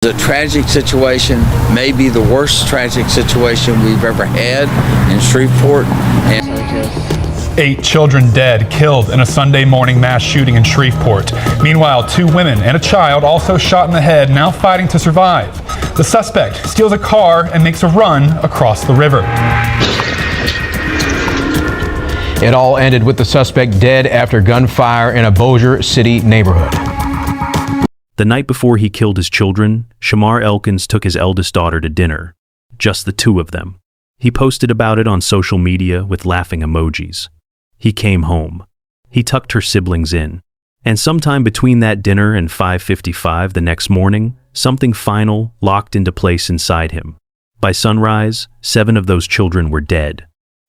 It's a tragic situation, maybe the worst tragic situation we've ever had in Shreveport. 8 children dead, killed in a Sunday morning mass shooting in Shreveport. Meanwhile, 2 women and a child also shot in the head, now fighting to survive. The suspect steals a car and makes a run across the river. It all ended with the suspect dead after gunfire in a Bossier City neighborhood. The night before he killed his children, Shamar Elkins took his eldest daughter to dinner, just the 2 of them. He posted about it on social media with laughing emojis. He came home. He tucked her siblings in. And sometime between that dinner and 5:55 the next morning, something final locked into place inside him. By sunrise, 7 of those children were dead.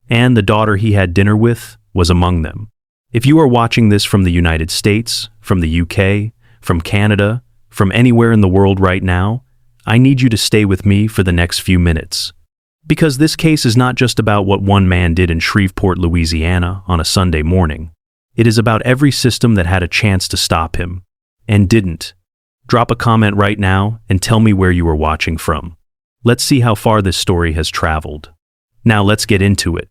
And the daughter he had dinner with was among them. If you are watching this from the United States, from the UK, from Canada, from anywhere in the world right now, I need you to stay with me for the next few minutes. Because this case is not just about what one man did in Shreveport, Louisiana on a Sunday morning. It is about every system that had a chance to stop him and didn't. Drop a comment right now and tell me where you are watching from. Let's see how far this story has traveled. Now let's get into it.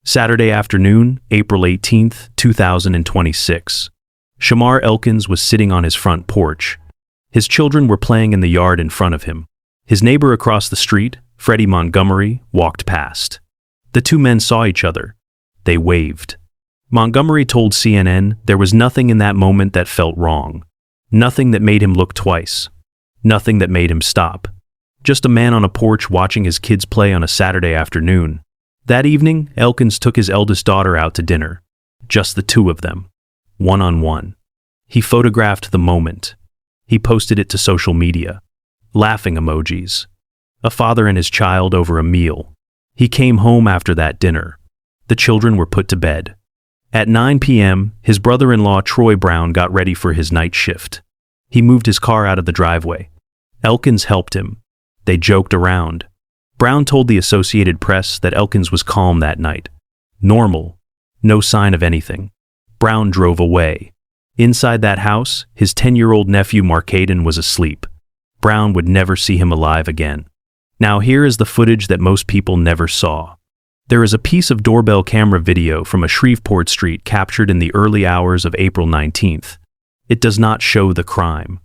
Saturday afternoon, April 18th, 2026. Shamar Elkins was sitting on his front porch. His children were playing in the yard in front of him. His neighbor across the street, Freddie Montgomery, walked past. The 2 men saw each other. They waved. Montgomery told CNN there was nothing in that moment that felt wrong. Nothing that made him look twice. Nothing that made him stop. Just a man on a porch watching his kids play on a Saturday afternoon. That evening, Elkins took his eldest daughter out to dinner. Just the 2 of them. One-on-one. He photographed the moment. He posted it to social media. Laughing emojis. A father and his child over a meal. He came home after that dinner. The children were put to bed. At 9 p.m., his brother-in-law Troy Brown got ready for his night shift. He moved his car out of the driveway. Elkins helped him. They joked around. Brown told the Associated Press that Elkins was calm that night. Normal. No sign of anything. Brown drove away. Inside that house, his 10-year-old nephew Marcaden was asleep. Brown would never see him alive again. Now here is the footage that most people never saw. There is a piece of doorbell camera video from a Shreveport street captured in the early hours of April 19th. It does not show the crime.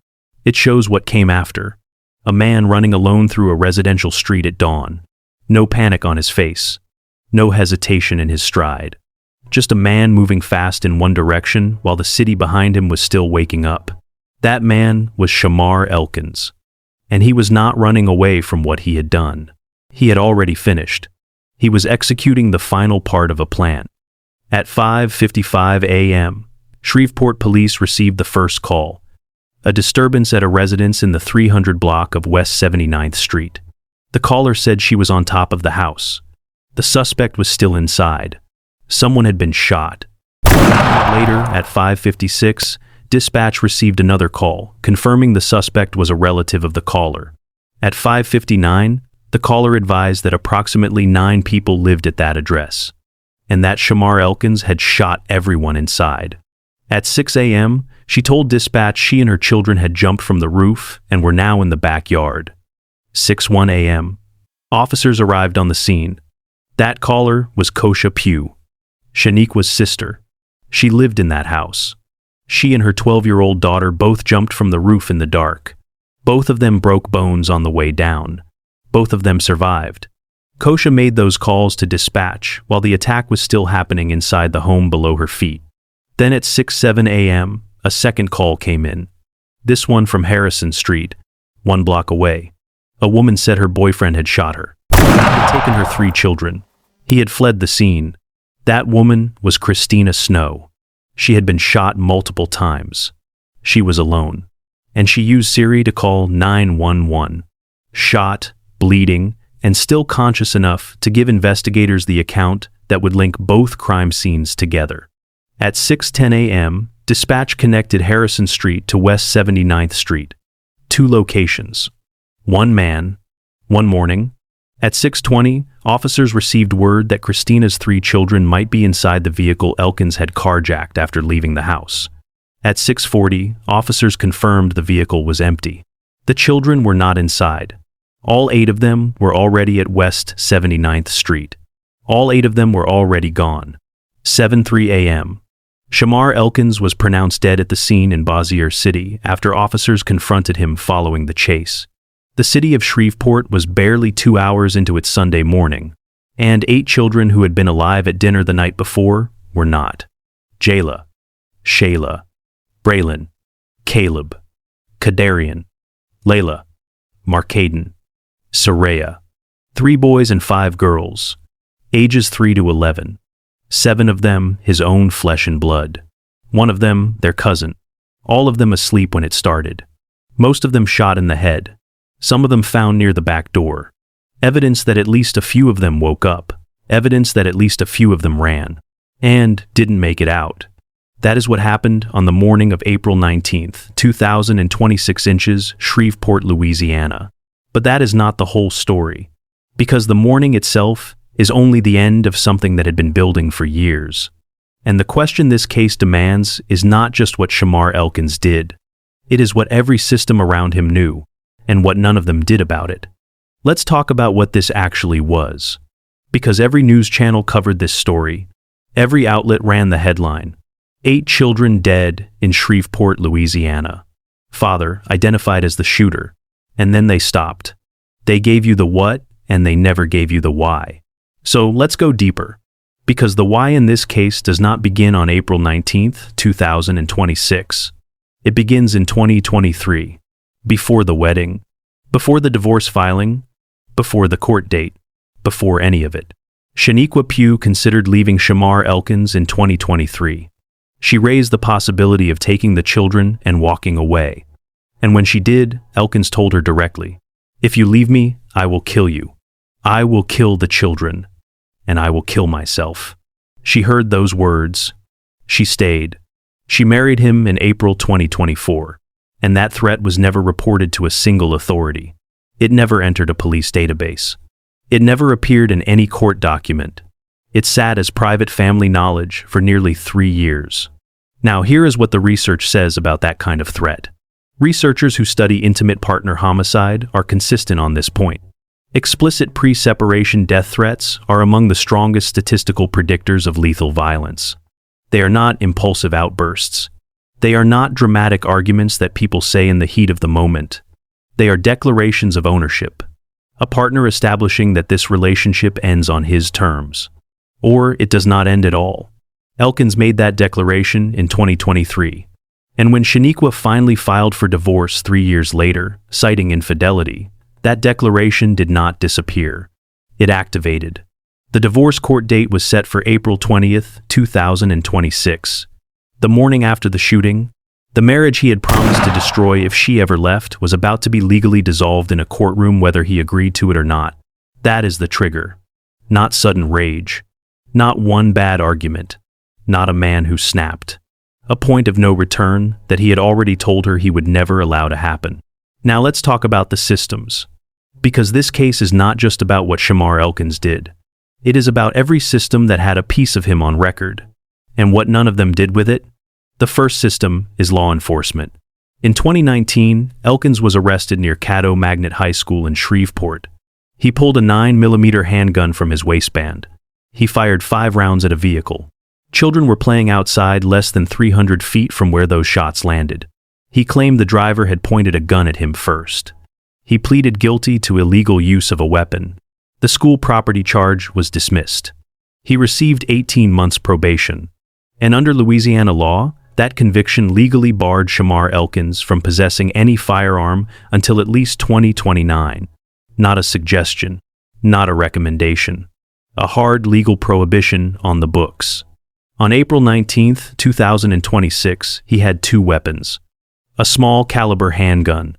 It shows what came after. A man running alone through a residential street at dawn. No panic on his face. No hesitation in his stride. Just a man moving fast in one direction while the city behind him was still waking up. That man was Shamar Elkins. And he was not running away from what he had done. He had already finished. He was executing the final part of a plan. At 5:55 a.m., Shreveport police received the first call. A disturbance at a residence in the 300 block of West 79th Street. The caller said she was on top of the house. The suspect was still inside. Someone had been shot. Later, at 5:56, dispatch received another call, confirming the suspect was a relative of the caller. At 5:59, the caller advised that approximately 9 people lived at that address, and that Shamar Elkins had shot everyone inside. At 6 a.m., she told dispatch she and her children had jumped from the roof and were now in the backyard. 6:01 a.m., officers arrived on the scene. That caller was Sheniqua Pugh, Sheniqua's sister. She lived in that house. She and her 12-year-old daughter both jumped from the roof in the dark. Both of them broke bones on the way down. Both of them survived. Sheniqua made those calls to dispatch while the attack was still happening inside the home below her feet. Then at 6:07 a.m., a second call came in. This one from Harrison Street, 1 block away. A woman said her boyfriend had shot her. He had taken her 3 children. He had fled the scene. That woman was Christina Snow. She had been shot multiple times. She was alone. And she used Siri to call 911. Shot, bleeding, and still conscious enough to give investigators the account that would link both crime scenes together. At 6:10 a.m., dispatch connected Harrison Street to West 79th Street. 2 locations. 1 man. 1 morning. At 6:20, officers received word that Christina's 3 children might be inside the vehicle Elkins had carjacked after leaving the house. At 6:40, officers confirmed the vehicle was empty. The children were not inside. All 8 of them were already at West 79th Street. All 8 of them were already gone. 7:03 a.m. Shamar Elkins was pronounced dead at the scene in Bossier City after officers confronted him following the chase. The city of Shreveport was barely 2 hours into its Sunday morning, and 8 children who had been alive at dinner the night before were not. Jayla, Shayla, Braylon, Caleb, Kadarian, Layla, Marcaden, Soraya. 3 boys and 5 girls, ages 3 to 11. 7 of them his own flesh and blood. 1 of them their cousin. All of them asleep when it started. Most of them shot in the head. Some of them found near the back door. Evidence that at least a few of them woke up. Evidence that at least a few of them ran. And didn't make it out. That is what happened on the morning of April 19th, 2026 inches, Shreveport, Louisiana. But that is not the whole story. Because the morning itself is only the end of something that had been building for years. And the question this case demands is not just what Shamar Elkins did. It is what every system around him knew, and what none of them did about it. Let's talk about what this actually was. Because every news channel covered this story. Every outlet ran the headline. 8 children dead in Shreveport, Louisiana. Father identified as the shooter. And then they stopped. They gave you the what, and they never gave you the why. So let's go deeper. Because the why in this case does not begin on April 19th, 2026. It begins in 2023. Before the wedding. Before the divorce filing. Before the court date. Before any of it. Sheniqua Pugh considered leaving Shamar Elkins in 2023. She raised the possibility of taking the children and walking away. And when she did, Elkins told her directly, "If you leave me, I will kill you. I will kill the children, and I will kill myself." She heard those words. She stayed. She married him in April 2024, and that threat was never reported to a single authority. It never entered a police database. It never appeared in any court document. It sat as private family knowledge for nearly 3 years. Now, here is what the research says about that kind of threat. Researchers who study intimate partner homicide are consistent on this point. Explicit pre-separation death threats are among the strongest statistical predictors of lethal violence. They are not impulsive outbursts. They are not dramatic arguments that people say in the heat of the moment. They are declarations of ownership. A partner establishing that this relationship ends on his terms. Or it does not end at all. Elkins made that declaration in 2023. And when Sheniqua finally filed for divorce 3 years later, citing infidelity, that declaration did not disappear. It activated. The divorce court date was set for April 20th, 2026. The morning after the shooting, the marriage he had promised to destroy if she ever left was about to be legally dissolved in a courtroom whether he agreed to it or not. That is the trigger. Not sudden rage. Not one bad argument. Not a man who snapped. A point of no return that he had already told her he would never allow to happen. Now let's talk about the systems. Because this case is not just about what Shamar Elkins did. It is about every system that had a piece of him on record. And what none of them did with it? The first system is law enforcement. In 2019, Elkins was arrested near Caddo Magnet High School in Shreveport. He pulled a 9mm handgun from his waistband. He fired 5 rounds at a vehicle. Children were playing outside less than 300 feet from where those shots landed. He claimed the driver had pointed a gun at him first. He pleaded guilty to illegal use of a weapon. The school property charge was dismissed. He received 18 months probation. And under Louisiana law, that conviction legally barred Shamar Elkins from possessing any firearm until at least 2029. Not a suggestion, not a recommendation. A hard legal prohibition on the books. On April 19th, 2026, he had 2 weapons. A small caliber handgun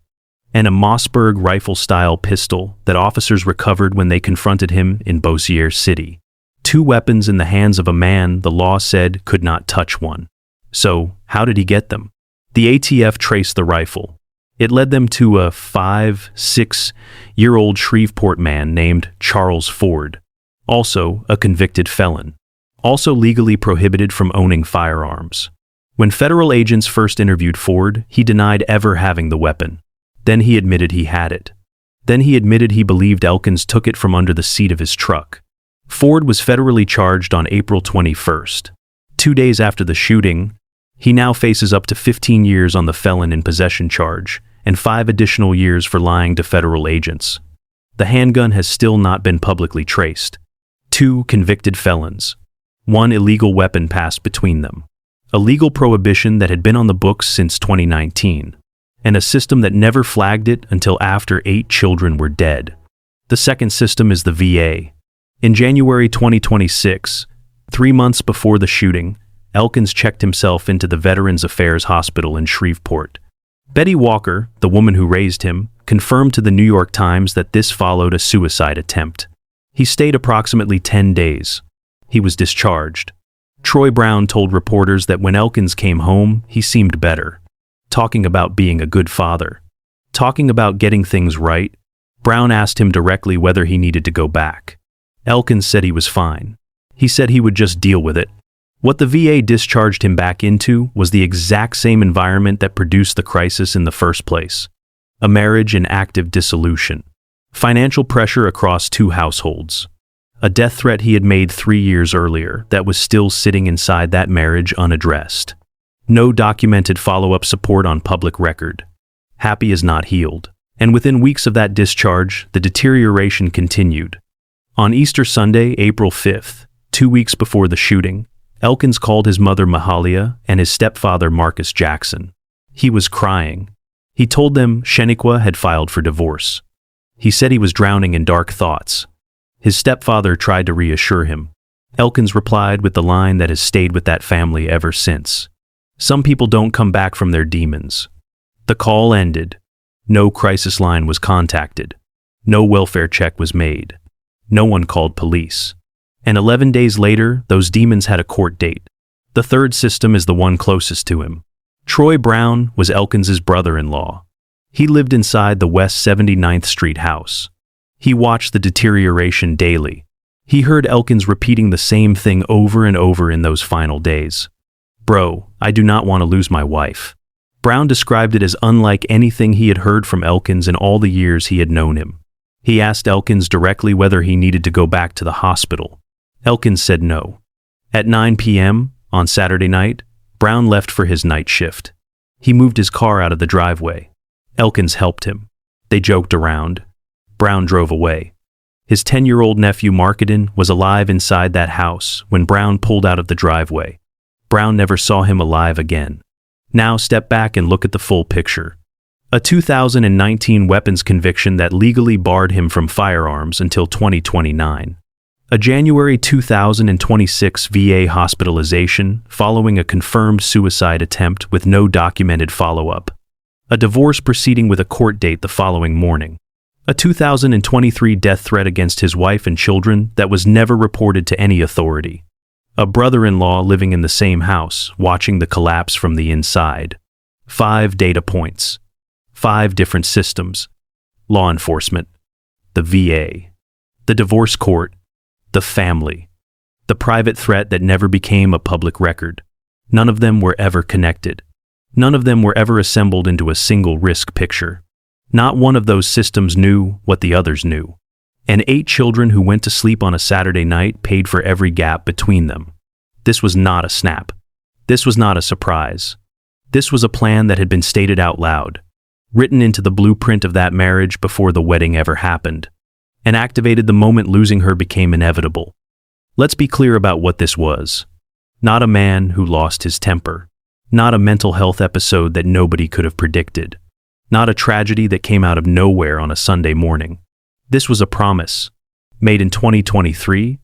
and a Mossberg rifle-style pistol that officers recovered when they confronted him in Bossier City. 2 weapons in the hands of a man the law said could not touch one. So, how did he get them? The ATF traced the rifle. It led them to a 5-6-year-old Shreveport man named Charles Ford, also a convicted felon, also legally prohibited from owning firearms. When federal agents first interviewed Ford, he denied ever having the weapon. Then he admitted he had it. Then he admitted he believed Elkins took it from under the seat of his truck. Ford was federally charged on April 21st. 2 days after the shooting, he now faces up to 15 years on the felon in possession charge and 5 additional years for lying to federal agents. The handgun has still not been publicly traced. 2 convicted felons. 1 illegal weapon passed between them. A legal prohibition that had been on the books since 2019, and a system that never flagged it until after 8 children were dead. The second system is the VA. In January 2026, 3 months before the shooting, Elkins checked himself into the Veterans Affairs Hospital in Shreveport. Betty Walker, the woman who raised him, confirmed to the New York Times that this followed a suicide attempt. He stayed approximately 10 days. He was discharged. Troy Brown told reporters that when Elkins came home, he seemed better. Talking about being a good father. Talking about getting things right. Brown asked him directly whether he needed to go back. Elkins said he was fine. He said he would just deal with it. What the VA discharged him back into was the exact same environment that produced the crisis in the first place. A marriage in active dissolution. Financial pressure across 2 households. A death threat he had made 3 years earlier that was still sitting inside that marriage unaddressed. No documented follow-up support on public record. Happy as not healed. And within weeks of that discharge, the deterioration continued. On Easter Sunday, April 5th, 2 weeks before the shooting, Elkins called his mother Mahalia and his stepfather Marcus Jackson. He was crying. He told them Sheniqua had filed for divorce. He said he was drowning in dark thoughts. His stepfather tried to reassure him. Elkins replied with the line that has stayed with that family ever since. Some people don't come back from their demons. The call ended. No crisis line was contacted. No welfare check was made. No one called police. And 11 days later, those demons had a court date. The third system is the one closest to him. Troy Brown was Elkins's brother-in-law. He lived inside the West 79th Street house. He watched the deterioration daily. He heard Elkins repeating the same thing over and over in those final days. "Bro, I do not want to lose my wife." Brown described it as unlike anything he had heard from Elkins in all the years he had known him. He asked Elkins directly whether he needed to go back to the hospital. Elkins said no. At 9 p.m. on Saturday night, Brown left for his night shift. He moved his car out of the driveway. Elkins helped him. They joked around. Brown drove away. His 10-year-old nephew Markedin was alive inside that house when Brown pulled out of the driveway. Brown never saw him alive again. Now step back and look at the full picture. A 2019 weapons conviction that legally barred him from firearms until 2029. A January 2026 VA hospitalization following a confirmed suicide attempt with no documented follow-up. A divorce proceeding with a court date the following morning. A 2023 death threat against his wife and children that was never reported to any authority. A brother-in-law living in the same house, watching the collapse from the inside. 5 data points. 5 different systems. Law enforcement. The VA. The divorce court. The family. The private threat that never became a public record. None of them were ever connected. None of them were ever assembled into a single risk picture. Not one of those systems knew what the others knew. And 8 children who went to sleep on a Saturday night paid for every gap between them. This was not a snap. This was not a surprise. This was a plan that had been stated out loud, written into the blueprint of that marriage before the wedding ever happened, and activated the moment losing her became inevitable. Let's be clear about what this was. Not a man who lost his temper. Not a mental health episode that nobody could have predicted. Not a tragedy that came out of nowhere on a Sunday morning. This was a promise, made in 2023,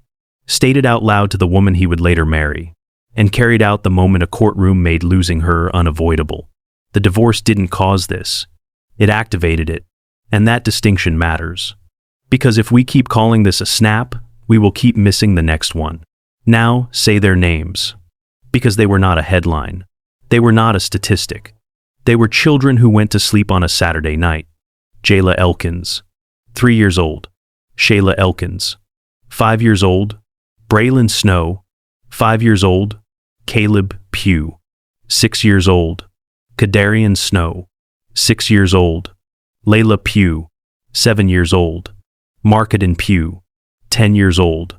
stated out loud to the woman he would later marry, and carried out the moment a courtroom made losing her unavoidable. The divorce didn't cause this. It activated it, and that distinction matters. Because if we keep calling this a snap, we will keep missing the next one. Now, say their names. Because they were not a headline. They were not a statistic. They were children who went to sleep on a Saturday night. Jayla Elkins, 3 years old. Shayla Elkins, 5 years old. Braylon Snow, 5 years old. Caleb Pugh, 6 years old. Kadarian Snow, 6 years old. Layla Pugh, 7 years old. Markaden Pugh, 10 years old.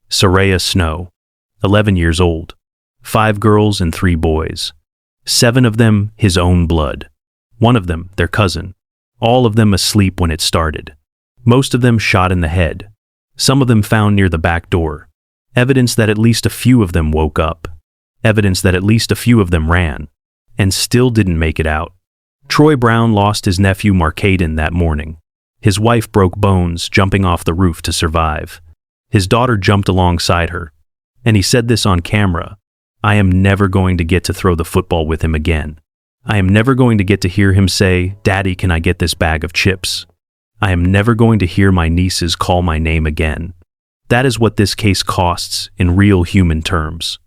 Soraya Snow, 11 years old. 5 girls and 3 boys. 7 of them his own blood. 1 of them their cousin. All of them asleep when it started. Most of them shot in the head. Some of them found near the back door. Evidence that at least a few of them woke up. Evidence that at least a few of them ran. And still didn't make it out. Troy Brown lost his nephew Markaden that morning. His wife broke bones jumping off the roof to survive. His daughter jumped alongside her. And he said this on camera: "I am never going to get to throw the football with him again. I am never going to get to hear him say, 'Daddy, can I get this bag of chips?' I am never going to hear my nieces call my name again." That is what this case costs in real human terms.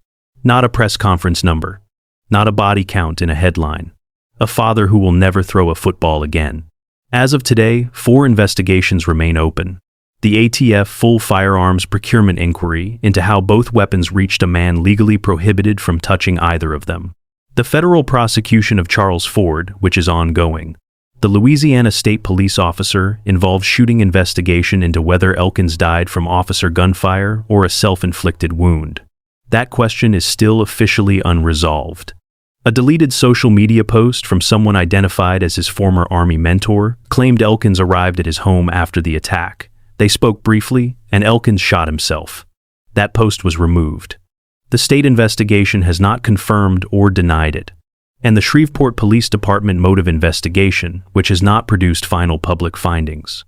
Not a press conference number. Not a body count in a headline. A father who will never throw a football again. As of today, 4 investigations remain open. The ATF full firearms procurement inquiry into how both weapons reached a man legally prohibited from touching either of them. The federal prosecution of Charles Ford, which is ongoing. The Louisiana State Police officer involved shooting investigation into whether Elkins died from officer gunfire or a self-inflicted wound. That question is still officially unresolved. A deleted social media post from someone identified as his former Army mentor claimed Elkins arrived at his home after the attack. They spoke briefly, and Elkins shot himself. That post was removed. The state investigation has not confirmed or denied it. And the Shreveport Police Department motive investigation, which has not produced final public findings.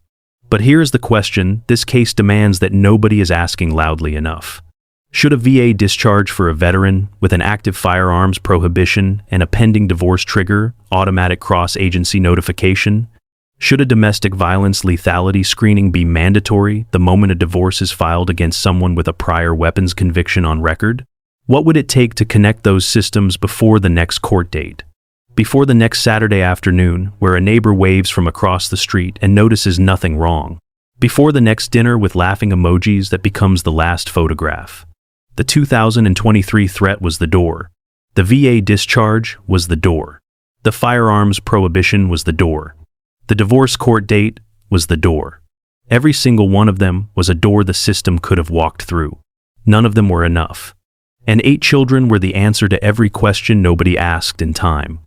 But here is the question this case demands that nobody is asking loudly enough. Should a VA discharge for a veteran with an active firearms prohibition and a pending divorce trigger automatic cross-agency notification? Should a domestic violence lethality screening be mandatory the moment a divorce is filed against someone with a prior weapons conviction on record? What would it take to connect those systems before the next court date? Before the next Saturday afternoon, where a neighbor waves from across the street and notices nothing wrong? Before the next dinner with laughing emojis that becomes the last photograph? The 2023 threat was the door. The VA discharge was the door. The firearms prohibition was the door. The divorce court date was the door. Every single one of them was a door the system could have walked through. None of them were enough. And 8 children were the answer to every question nobody asked in time.